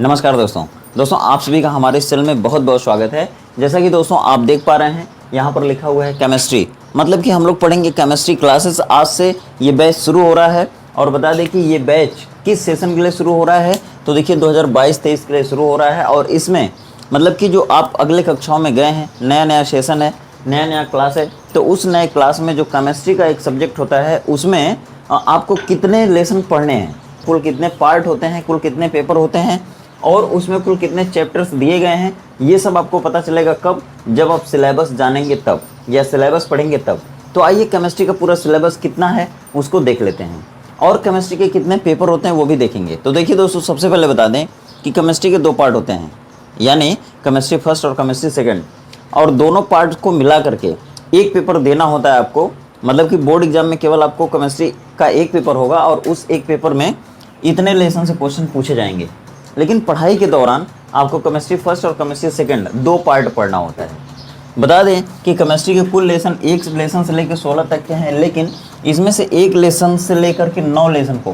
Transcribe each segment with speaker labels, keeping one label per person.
Speaker 1: नमस्कार दोस्तों आप सभी का हमारे इस चैनल में बहुत बहुत स्वागत है। जैसा कि दोस्तों आप देख पा रहे हैं यहाँ पर लिखा हुआ है केमिस्ट्री, मतलब कि हम लोग पढ़ेंगे केमिस्ट्री क्लासेस। आज से ये बैच शुरू हो रहा है और बता दें कि ये बैच किस सेशन के लिए शुरू हो रहा है। तो देखिए 2022-23 के लिए शुरू हो रहा है और इसमें मतलब कि जो आप अगले कक्षाओं में गए हैं, नया नया सेशन है, नया नया क्लास है, तो उस नए क्लास में जो केमिस्ट्री का एक सब्जेक्ट होता है उसमें आपको कितने लेसन पढ़ने हैं, कुल कितने पार्ट होते हैं, कुल कितने पेपर होते हैं और उसमें कुल कितने चैप्टर्स दिए गए हैं, ये सब आपको पता चलेगा कब, जब आप सिलेबस जानेंगे तब या सिलेबस पढ़ेंगे तब। तो आइए केमिस्ट्री का पूरा सिलेबस कितना है उसको देख लेते हैं और केमिस्ट्री के कितने पेपर होते हैं वो भी देखेंगे। तो देखिए दोस्तों, सबसे पहले बता दें कि केमिस्ट्री के दो पार्ट होते हैं, यानी केमिस्ट्री फर्स्ट और केमिस्ट्री सेकेंड, और दोनों पार्ट को मिला करके एक पेपर देना होता है आपको। मतलब कि बोर्ड एग्जाम में केवल आपको केमिस्ट्री का एक पेपर होगा और उस एक पेपर में इतने लेसन से क्वेश्चन पूछे जाएंगे। लेकिन पढ़ाई के दौरान आपको केमिस्ट्री फर्स्ट और केमिस्ट्री सेकंड दो पार्ट पढ़ना होता है। बता दें कि केमिस्ट्री के कुल लेसन एक लेसन से लेकर 16 तक के हैं, लेकिन इसमें से एक लेसन से लेकर के 9 लेसन को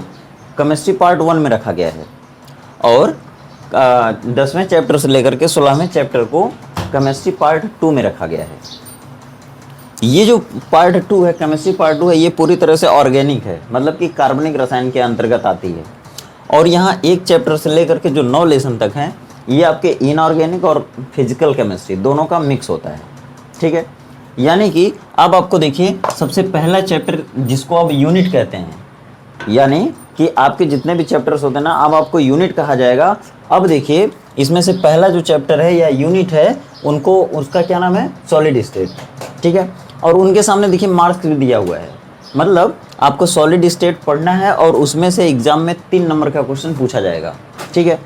Speaker 1: केमिस्ट्री पार्ट 1 में रखा गया है और 10वें चैप्टर से लेकर के 16वें चैप्टर को केमिस्ट्री पार्ट 2 में रखा गया है। ये जो पार्ट 2 है, केमिस्ट्री पार्ट 2 है, ये पूरी तरह से ऑर्गेनिक है, मतलब कि कार्बनिक रसायन के अंतर्गत आती है। और यहाँ एक चैप्टर से लेकर के जो 9 लेसन तक हैं ये आपके इनऑर्गेनिक और फिजिकल केमिस्ट्री दोनों का मिक्स होता है। ठीक है, यानी कि अब आपको देखिए सबसे पहला चैप्टर जिसको आप यूनिट कहते हैं, यानी कि आपके जितने भी चैप्टर्स होते हैं ना, अब आपको यूनिट कहा जाएगा। अब देखिए इसमें से पहला जो चैप्टर है या यूनिट है उनको, उसका क्या नाम है, सॉलिड स्टेट। ठीक है, और उनके सामने देखिए मार्क्स भी दिया हुआ है, मतलब आपको सॉलिड स्टेट पढ़ना है और उसमें से एग्जाम में 3 नंबर का क्वेश्चन पूछा जाएगा। ठीक है,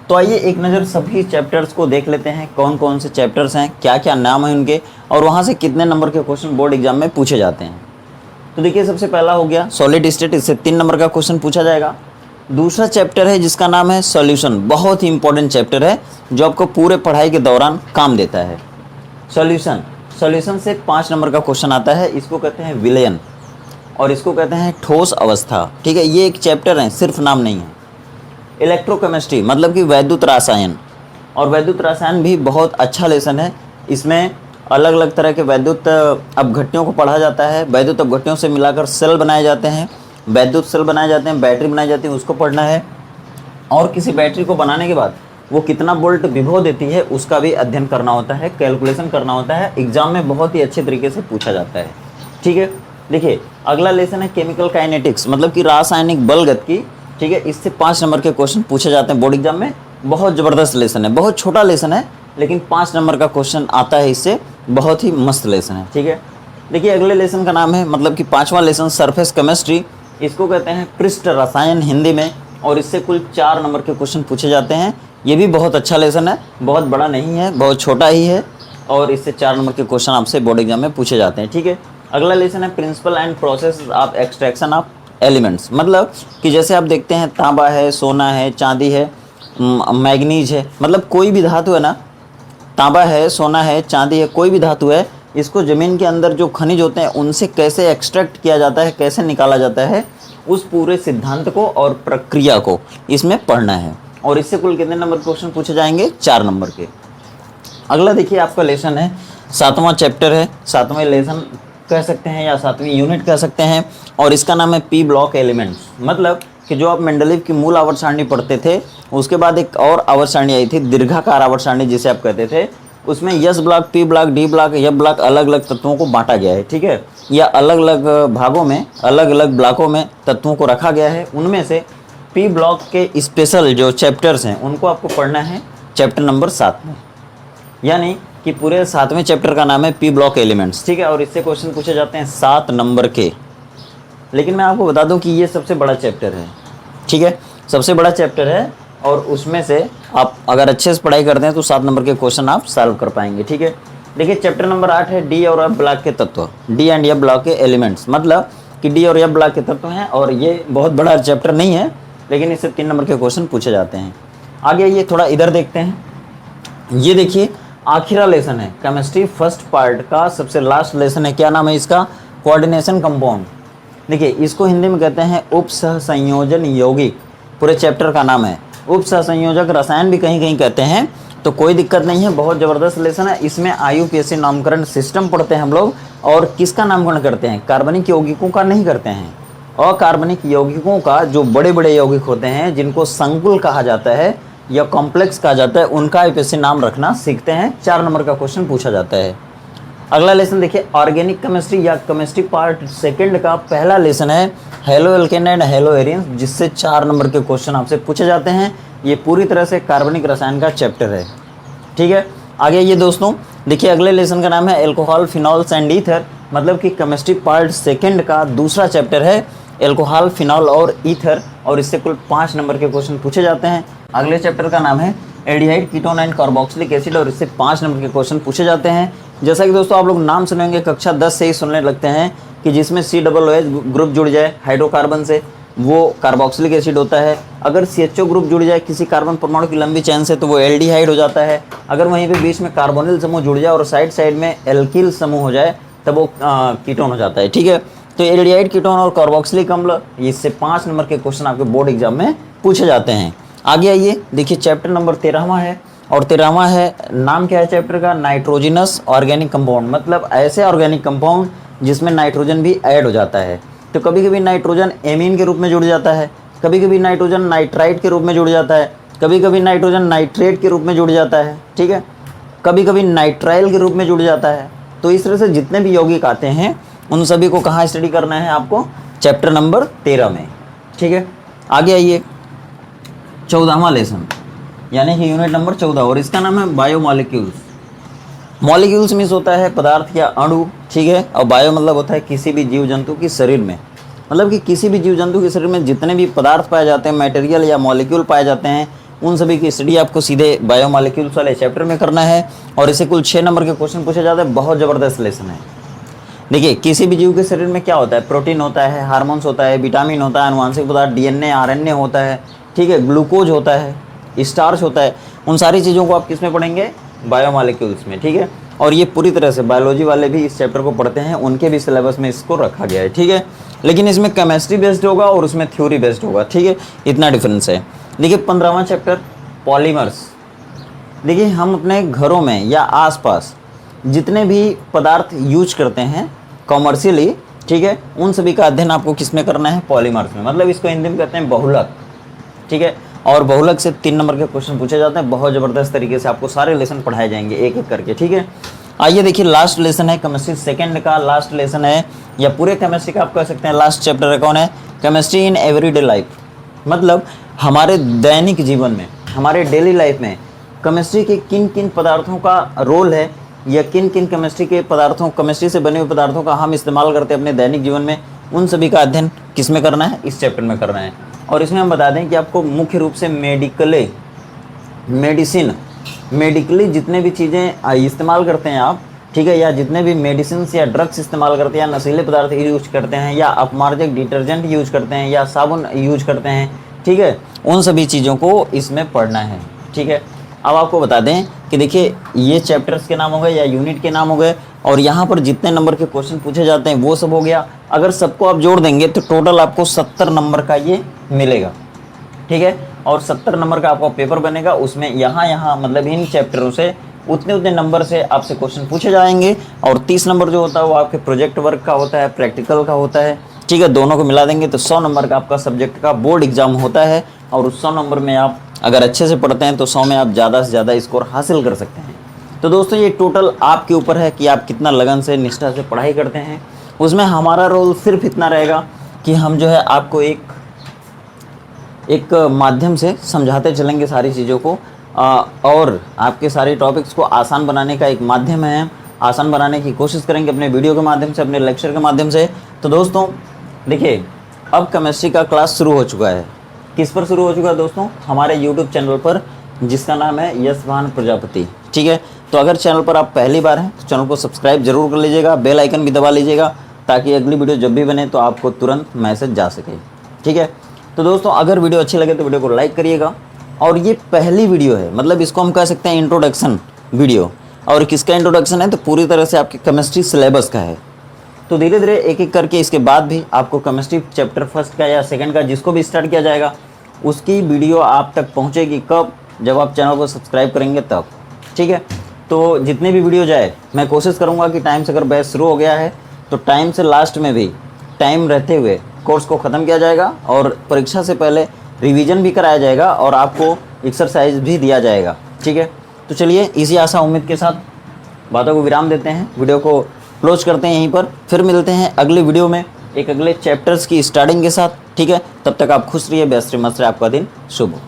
Speaker 1: तो आइए एक नज़र सभी चैप्टर्स को देख लेते हैं, कौन कौन से चैप्टर्स हैं, क्या क्या नाम है उनके और वहाँ से कितने नंबर के क्वेश्चन बोर्ड एग्जाम में पूछे जाते हैं। तो देखिए सबसे पहला हो गया सॉलिड स्टेट, इससे 3 नंबर का क्वेश्चन पूछा जाएगा। दूसरा चैप्टर है जिसका नाम है सॉल्यूशन, बहुत ही इंपॉर्टेंट चैप्टर है जो आपको पूरे पढ़ाई के दौरान काम देता है। सॉल्यूशन से 5 नंबर का क्वेश्चन आता है, इसको कहते हैं विलयन और इसको कहते हैं ठोस अवस्था। ठीक है, ये एक चैप्टर है, सिर्फ नाम नहीं है। इलेक्ट्रोकेमिस्ट्री मतलब कि वैद्युत रसायन, और वैद्युत रसायन भी बहुत अच्छा लेसन है। इसमें अलग अलग तरह के वैद्युत अपघट्यों को पढ़ा जाता है, वैद्युत अपघट्यों से मिलाकर सेल बनाए जाते हैं, वैद्युत सेल बनाए जाते हैं, बैटरी बनाई जाती है, उसको पढ़ना है। और किसी बैटरी को बनाने के बाद वो कितना वोल्ट विभव देती है उसका भी अध्ययन करना होता है, कैलकुलेशन करना होता है। एग्जाम में बहुत ही अच्छे तरीके से पूछा जाता है। ठीक है, देखिए अगला लेसन है केमिकल काइनेटिक्स, मतलब कि रासायनिक बलगतिकी। ठीक है, इससे 5 नंबर के क्वेश्चन पूछे जाते हैं बोर्ड एग्जाम में। बहुत ज़बरदस्त लेसन है, बहुत छोटा लेसन है, लेकिन 5 नंबर का क्वेश्चन आता है इससे, बहुत ही मस्त लेसन है। ठीक है, देखिए अगले लेसन का नाम है, मतलब कि 5वां लेसन सरफेस केमिस्ट्री, इसको कहते हैं पृष्ठ रसायन हिंदी में, और इससे कुल 4 नंबर के क्वेश्चन पूछे जाते हैं। ये भी बहुत अच्छा लेसन है, बहुत बड़ा नहीं है, बहुत छोटा ही है, और इससे 4 नंबर के क्वेश्चन आपसे बोर्ड एग्जाम में पूछे जाते हैं। ठीक है, अगला लेसन है principle and process of extraction of elements, मतलब कि जैसे आप देखते हैं तांबा है, सोना है, चांदी है, मैग्नीज है, मतलब कोई भी धातु है ना, तांबा है, सोना है, चांदी है, कोई भी धातु है, इसको ज़मीन के अंदर जो खनिज होते हैं उनसे कैसे एक्सट्रैक्ट किया जाता है, कैसे निकाला जाता है, उस पूरे सिद्धांत को और प्रक्रिया को इसमें पढ़ना है। और इससे कुल कितने नंबर क्वेश्चन पूछे जाएंगे, 4 नंबर के। अगला देखिए आपका लेसन है 7वां चैप्टर है, 7वें लेसन कह सकते हैं या 7वीं यूनिट कह सकते हैं, और इसका नाम है पी ब्लॉक एलिमेंट्स। मतलब कि जो आप मेंडलीव की मूल आवर्त सारणी पढ़ते थे, उसके बाद एक और आवर्त सारणी आई थी, दीर्घाकार आवर्त सारणी जिसे आप कहते थे, उसमें S block, P block, D block, F block अलग अलग तत्वों को बांटा गया है। ठीक है, या अलग अलग भागों में, अलग अलग ब्लॉकों में तत्वों को रखा गया है। उनमें से पी ब्लॉक के स्पेशल जो चैप्टर्स हैं उनको आपको पढ़ना है चैप्टर नंबर 7 में, यानी कि पूरे 7वें चैप्टर का नाम है पी ब्लॉक एलिमेंट्स। ठीक है, और इससे क्वेश्चन पूछे जाते हैं 7 नंबर के। लेकिन मैं आपको बता दूं कि ये सबसे बड़ा चैप्टर है। ठीक है, सबसे बड़ा चैप्टर है और उसमें से आप अगर अच्छे से पढ़ाई करते हैं तो 7 नंबर के क्वेश्चन आप सॉल्व कर पाएंगे। ठीक है, देखिए चैप्टर नंबर 8 है डी और एफ ब्लॉक के तत्व, डी एंड एफ ब्लॉक के एलिमेंट्स, मतलब कि डी और एफ ब्लॉक के तत्व हैं, और ये बहुत बड़ा चैप्टर नहीं है, लेकिन इससे 3 नंबर के क्वेश्चन पूछे जाते हैं। आगे ये थोड़ा इधर देखते हैं, ये देखिए आखिरा लेसन है केमिस्ट्री फर्स्ट पार्ट का, सबसे लास्ट लेसन है। क्या नाम है इसका, कोऑर्डिनेशन कंपाउंड। देखिए इसको हिंदी में कहते हैं उप सह संयोजन यौगिक, पूरे चैप्टर का नाम है। उप सहसंयोजक रसायन भी कहीं कहीं कहते हैं, तो कोई दिक्कत नहीं है, बहुत ज़बरदस्त लेसन है। इसमें IUPAC नामकरण सिस्टम पढ़ते हैं हम लोग, और किसका नामकरण करते हैं, कार्बनिक यौगिकों का नहीं करते हैं, अकार्बनिक यौगिकों का, जो बड़े बड़े यौगिक होते हैं जिनको संकुल कहा जाता है या कॉम्प्लेक्स कहा जाता है, उनका IUPAC नाम रखना सीखते हैं। 4 नंबर का क्वेश्चन पूछा जाता है। अगला लेसन देखिए, ऑर्गेनिक केमिस्ट्री या केमिस्ट्री पार्ट सेकंड का पहला लेसन है halo alkane and hello Aryans, जिससे 4 नंबर के क्वेश्चन आपसे पूछे जाते हैं। ये पूरी तरह से कार्बनिक रसायन का चैप्टर है, ठीक है। आगे ये दोस्तों देखिए, अगले लेसन का नाम है एल्कोहल फिनॉल्स एंड ईथर, मतलब कि केमिस्ट्री पार्ट सेकंड का दूसरा चैप्टर है एल्कोहल फिनॉल और ईथर, और इससे कुल 5 नंबर के क्वेश्चन पूछे जाते हैं। अगले चैप्टर का नाम है aldehyde ketone and carboxylic acid, और इससे 5 नंबर के क्वेश्चन पूछे जाते हैं। जैसा कि दोस्तों आप लोग नाम सुनेंगे कक्षा 10 से ही सुनने लगते हैं कि जिसमें COOH ग्रुप जुड़ जाए हाइड्रोकार्बन से, वो कार्बोक्सिलिक एसिड होता है। अगर CHO ग्रुप जुड़ जाए किसी कार्बन परमाणु की लंबी चेन से, तो वो एल्डिहाइड हो जाता है। अगर वहीं पे बीच में कार्बोनिल समूह जुड़ जाए और साइड साइड में एल्किल समूह हो जाए, तब वो कीटोन हो जाता है, ठीक है। तो एल्डिहाइड, कीटोन और कार्बोक्सिलिक अम्ल, इससे 5 नंबर के क्वेश्चन आपके बोर्ड एग्जाम में पूछे जाते हैं। आगे आइए देखिए, चैप्टर नंबर 13वां है, और 13वां है, नाम क्या है चैप्टर का, नाइट्रोजनस ऑर्गेनिक कंपाउंड, मतलब ऐसे ऑर्गेनिक कंपाउंड जिसमें नाइट्रोजन भी ऐड हो जाता है। तो कभी कभी नाइट्रोजन एमीन के रूप में जुड़ जाता है, कभी कभी नाइट्रोजन नाइट्राइट के रूप में जुड़ जाता है, कभी कभी नाइट्रोजन नाइट्रेट के रूप में जुड़ जाता है, ठीक है, कभी कभी नाइट्राइल के रूप में जुड़ जाता है। तो इस तरह से जितने भी यौगिक आते हैं उन सभी को कहाँ स्टडी करना है आपको, चैप्टर नंबर 13 में, ठीक है। आगे आइए, 14वां लेसन, यानी कि यूनिट नंबर 14, और इसका नाम है बायोमॉलिक्यूल्स। मॉलिक्यूल्स मीन्स होता है पदार्थ या अणु, ठीक है, और बायो मतलब होता है किसी भी जीव जंतु के शरीर में, मतलब कि किसी भी जीव जंतु के शरीर में जितने भी पदार्थ पाए जाते हैं, मटेरियल या मॉलिक्यूल पाए जाते हैं, उन सभी की स्टडी आपको सीधे बायोमॉलिक्यूल्स वाले चैप्टर में करना है, और इसे कुल 6 नंबर के क्वेश्चन पूछे जाते हैं। बहुत ज़बरदस्त लेसन है। देखिए, किसी भी जीव के शरीर में क्या होता है, प्रोटीन होता है, हार्मोन्स होता है, विटामिन होता है, आनुवांशिक पदार्थ DNA RNA होता है, ठीक है, ग्लूकोज होता है, स्टार्च होता है। उन सारी चीज़ों को आप किस में पढ़ेंगे, बायोमॉलिक्यूल्स में, ठीक है। और ये पूरी तरह से बायोलॉजी वाले भी इस चैप्टर को पढ़ते हैं, उनके भी सिलेबस में इसको रखा गया है, ठीक है। लेकिन इसमें केमिस्ट्री बेस्ड होगा और उसमें थ्योरी बेस्ड होगा, ठीक है, इतना डिफरेंस है। देखिए 15वां चैप्टर पॉलीमर्स। देखिए, हम अपने घरों में या आसपास जितने भी पदार्थ यूज करते हैं कॉमर्शियली, ठीक है, उन सभी का अध्ययन आपको किस में करना है, पॉलीमर्स में, मतलब इसको हिंदी में कहते हैं बहुलक, ठीक है। और बहुलक से 3 नंबर के क्वेश्चन पूछे जाते हैं। बहुत ज़बरदस्त तरीके से आपको सारे लेसन पढ़ाए जाएंगे एक एक करके, ठीक है। आइए देखिए, लास्ट लेसन है केमिस्ट्री सेकंड का, लास्ट लेसन है, या पूरे केमिस्ट्री का आप कह सकते हैं लास्ट चैप्टर है। कौन है, केमिस्ट्री इन एवरीडे लाइफ, मतलब हमारे दैनिक जीवन में, हमारे डेली लाइफ में केमिस्ट्री के किन किन पदार्थों का रोल है, या किन किन केमिस्ट्री के पदार्थों, केमिस्ट्री से बने हुए पदार्थों का हम इस्तेमाल करते हैं अपने दैनिक जीवन में, उन सभी का अध्ययन किस में करना है, इस चैप्टर में करना है। और इसमें हम बता दें कि आपको मुख्य रूप से मेडिकली जितने भी चीज़ें इस्तेमाल करते हैं आप, ठीक है, या जितने भी मेडिसिन या ड्रग्स इस्तेमाल करते हैं, या नशीले पदार्थ यूज करते हैं, या अपमार्जक डिटर्जेंट यूज करते हैं, या साबुन यूज करते हैं, ठीक है, उन सभी चीज़ों को इसमें पढ़ना है, ठीक है। अब आपको बता दें कि देखिए, ये चैप्टर्स के नाम हो गए या यूनिट के नाम हो गए, और यहाँ पर जितने नंबर के क्वेश्चन पूछे जाते हैं वो सब हो गया। अगर सबको आप जोड़ देंगे तो टोटल आपको 70 नंबर का ये मिलेगा, ठीक है, और 70 नंबर का आपका पेपर बनेगा। उसमें यहाँ मतलब इन चैप्टरों से उतने नंबर से आपसे क्वेश्चन पूछे जाएंगे, और 30 नंबर जो होता है वो आपके प्रोजेक्ट वर्क का होता है, प्रैक्टिकल का होता है, ठीक है। दोनों को मिला देंगे तो 100 नंबर का आपका सब्जेक्ट का बोर्ड एग्जाम होता है, और उस 100 नंबर में आप अगर अच्छे से पढ़ते हैं तो 100 में आप ज़्यादा से ज़्यादा स्कोर हासिल कर सकते हैं। तो दोस्तों, ये टोटल आपके ऊपर है कि आप कितना लगन से, निष्ठा से पढ़ाई करते हैं। उसमें हमारा रोल सिर्फ इतना रहेगा कि हम जो है आपको एक माध्यम से समझाते चलेंगे सारी चीज़ों को, और आपके सारे टॉपिक्स को आसान बनाने का एक माध्यम है, आसान बनाने की कोशिश करेंगे अपने वीडियो के माध्यम से, अपने लेक्चर के माध्यम से। तो दोस्तों देखिए, अब केमिस्ट्री का क्लास शुरू हो चुका है। किस पर शुरू हो चुका है दोस्तों, हमारे यूट्यूब चैनल पर, जिसका नाम है यशभान प्रजापति, ठीक है। तो अगर चैनल पर आप पहली बार हैं तो चैनल को सब्सक्राइब जरूर कर लीजिएगा, बेल आइकन भी दबा लीजिएगा, ताकि अगली वीडियो जब भी बने तो आपको तुरंत मैसेज जा सके, ठीक है। तो दोस्तों, अगर वीडियो अच्छी लगे तो वीडियो को लाइक करिएगा। और ये पहली वीडियो है, मतलब इसको हम कह सकते हैं इंट्रोडक्शन वीडियो। और किसका इंट्रोडक्शन है, तो पूरी तरह से आपके केमिस्ट्री सिलेबस का है। तो धीरे धीरे एक एक करके इसके बाद भी आपको केमिस्ट्री चैप्टर फर्स्ट का या सेकंड का जिसको भी स्टार्ट किया जाएगा, उसकी वीडियो आप तक पहुंचेगी कब? जब आप चैनल को सब्सक्राइब करेंगे तब। ठीक है, तो जितने भी वीडियो जाए मैं कोशिश करूंगा कि टाइम से, अगर बैच शुरू हो गया है तो टाइम से लास्ट में भी टाइम रहते हुए कोर्स को ख़त्म किया जाएगा और परीक्षा से पहले रिवीजन भी कराया जाएगा और आपको एक्सरसाइज भी दिया जाएगा। ठीक है, तो चलिए इसी आशा उम्मीद के साथ बातों को विराम देते हैं, वीडियो को क्लोज करते हैं यहीं पर। फिर मिलते हैं अगले वीडियो में एक अगले चैप्टर्स की स्टार्टिंग के साथ। ठीक है, तब तक आप खुश रहिए, व्यस्त रहिए, मस्त रहिए, आपका दिन शुभ हो।